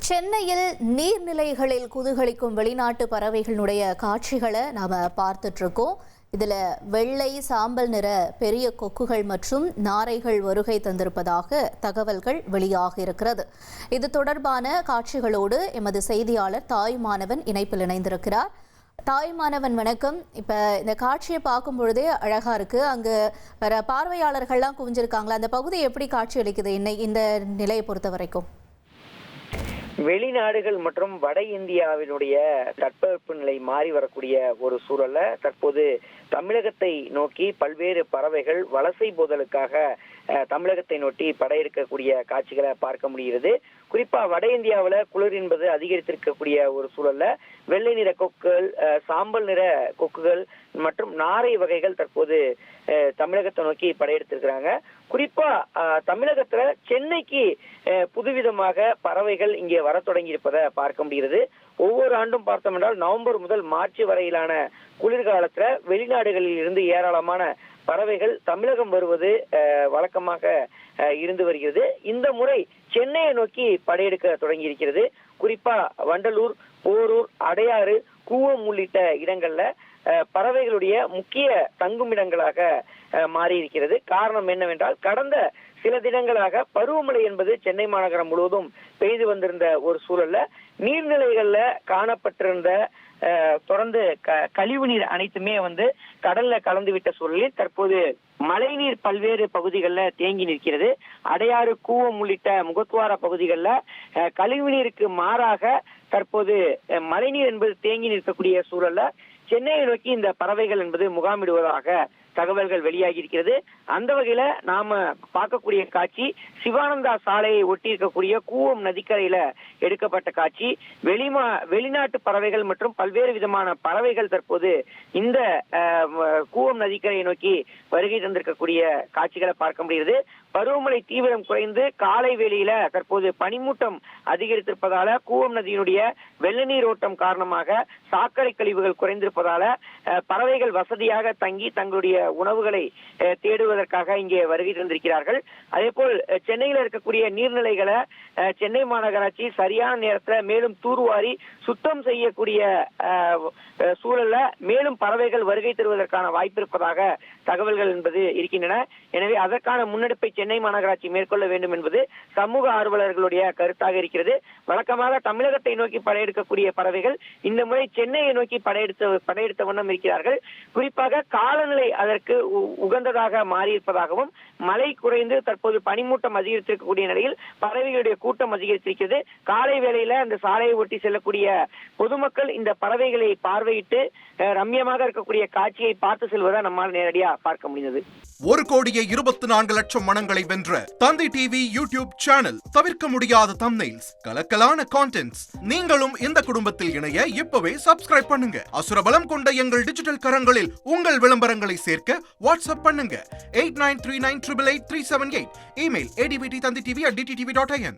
சென்னையில் நீர்நிலைகளில் குதூகலிக்கும் வெளிநாட்டு பறவைகளுடைய காட்சிகளை நாம பார்த்துட்டு இருக்கோம். இதில் வெள்ளை சாம்பல் நிற பெரிய கொக்குகள் மற்றும் நாரைகள் வருகை தந்திருப்பதாக தகவல்கள் வெளியாக இருக்கிறது. இது தொடர்பான காட்சிகளோடு எமது செய்தியாளர் தாய்மானவன் இணைப்பில் இணைந்திருக்கிறார். தாய்மானவன் வணக்கம். இப்போ இந்த காட்சியை பார்க்கும் பொழுதே அழகா இருக்கு. அங்கு வேற பார்வையாளர்கள்லாம் குவிஞ்சிருக்காங்களா? அந்த பகுதி எப்படி காட்சி அளிக்குது இந்த நிலையை பொறுத்த வரைக்கும்? வெளிநாடுகள் மற்றும் வட இந்தியாவினுடைய தட்பவெப்ப நிலை மாறி வரக்கூடிய ஒரு சூழல்ல தற்போது தமிழகத்தை நோக்கி பல்வேறு பறவைகள் வலசை போதலுக்காக தமிழகத்தை நோக்கி படையெடுக்கக்கூடிய காட்சிகளை பார்க்க முடிகிறது. குறிப்பா வட இந்தியாவில் குளிர் என்பது அதிகரித்திருக்கக்கூடிய ஒரு சூழல்ல வெள்ளை நிற கொக்குகள், சாம்பல் நிற கொக்குகள் மற்றும் நாரை வகைகள் தற்போது தமிழகத்தை நோக்கி படையெடுத்திருக்கிறாங்க. குறிப்பா தமிழகத்துல சென்னைக்கு புதுவிதமாக பறவைகள் இங்கே வர தொடங்கி இருப்பதை பார்க்க முடிகிறது. ஒவ்வொரு ஆண்டும் பார்த்தோம் என்றால் நவம்பர் முதல் மார்ச் வரையிலான குளிர்காலத்துல வெளிநாடுகளில் இருந்து ஏராளமான பறவைகள் தமிழகம் வருவது வழக்கமாக இருந்து வருகிறது. இந்த முறை சென்னையை நோக்கி படையெடுக்க தொடங்கி இருக்கிறது. குறிப்பா வண்டலூர், போரூர், அடையாறு, கூவம் உள்ளிட்ட இடங்கள்ல பறவைகளுடைய முக்கிய தங்குமிடங்களாக மாறி இருக்கிறது. காரணம் என்னவென்றால் கடந்த சில தினங்களாக பருவமழை என்பது சென்னை மாநகரம் முழுவதும் பெய்து வந்திருந்த ஒரு சூழல்ல நீர்நிலைகள்ல காணப்பட்டிருந்த தொடர்ந்து கழிவு நீர் அனைத்துமே கடல்ல கலந்துவிட்ட சூழலில் தற்போது மழைநீர் பல்வேறு பகுதிகளில் தேங்கி நிற்கிறது. அடையாறு, கூவம் உள்ளிட்ட முகத்துவார பகுதிகளில் கழிவு நீருக்கு மாறாக தற்போது மழைநீர் என்பது தேங்கி நிற்கக்கூடிய சூழல்ல சென்னையை நோக்கி இந்த பறவைகள் என்பது முகாமிடுவதாக தகவல்கள் வெளியாகி இருக்கிறது. அந்த வகையில நாம பார்க்கக்கூடிய காட்சி சிவானந்தா சாலையை ஒட்டி இருக்கக்கூடிய கூவம் நதிக்கரையில எடுக்கப்பட்ட காட்சி. வெளிநாட்டு பறவைகள் மற்றும் பல்வேறு விதமான பறவைகள் தற்போது இந்த கூவம் நதிக்கரையை நோக்கி வருகை தந்திருக்கக்கூடிய காட்சிகளை பார்க்க முடிகிறது. பருவமழை தீவிரம் குறைந்து காலை வேளையில தற்போது பனிமூட்டம் அதிகரித்திருப்பதால கூவம் நதியினுடைய வெள்ள நீர் ஓட்டம் காரணமாக சாக்கடை கழிவுகள் குறைந்திருப்பதால பறவைகள் வசதியாக தங்கி தங்களுடைய உணவுகளை தேடுவதற்காக இங்கே வருகை தந்திருக்கிறார்கள். அதே போல் சென்னையில் இருக்கக்கூடிய நீர்நிலைகளை சென்னை மாநகராட்சி சரியான நேரத்தில் மேலும் தூர்வாரி சுத்தம் செய்யக்கூடிய சூழல்ல மேலும் பறவைகள் வருகை தருவதற்கான வாய்ப்பு இருப்பதாக தகவல்கள் என்பது இருக்கின்றன. எனவே அதற்கான முன்னெடுப்பை சென்னை மாநகராட்சி மேற்கொள்ள வேண்டும் என்பது சமூக ஆர்வலர்களுடைய கருத்தாக இருக்கிறது. வழக்கமாக தமிழகத்தை நோக்கி படையெடுக்கக்கூடிய பறவைகள் இந்த முறை சென்னையை நோக்கி படையெடுத்த வண்ணம் இருக்கிறார்கள். குறிப்பாக காலநிலை அதற்கு உகந்ததாக மாறியிருப்பதாகவும் மழை குறைந்து தற்போது பனிமூட்டம் அதிகரித்திருக்கக்கூடிய நிலையில் பறவைகளுடைய கூட்டம் அதிகரித்திருக்கிறது. காலை வேளையில அந்த சாலையை ஒட்டி செல்லக்கூடிய பொதுமக்கள் இந்த பறவைகளை பார்வையிட்டு ரம்யமாக இருக்கக்கூடிய காட்சியை பார்த்து செல்வதை நம்மால் நேரடியாக பார்க்க முடிந்தது. 1,24,00,000 மனங்களை வென்ற தந்தி டிவி யூடியூப் சேனல். தவிர்க்க முடியாத தம்ப்நெயில்ஸ், கலக்கலான கான்டென்ட்ஸ். நீங்களும் இந்த குடும்பத்தில் இணைய இப்பவே சப்ஸ்கிரைப் பண்ணுங்க. அசுரபலம் கொண்ட எங்கள் டிஜிட்டல் கரங்களில் உங்கள் விளம்பரங்களை சேர்க்க வாட்ஸ்அப் பண்ணுங்க. 8939888378. Email advttanditv@dttv.in.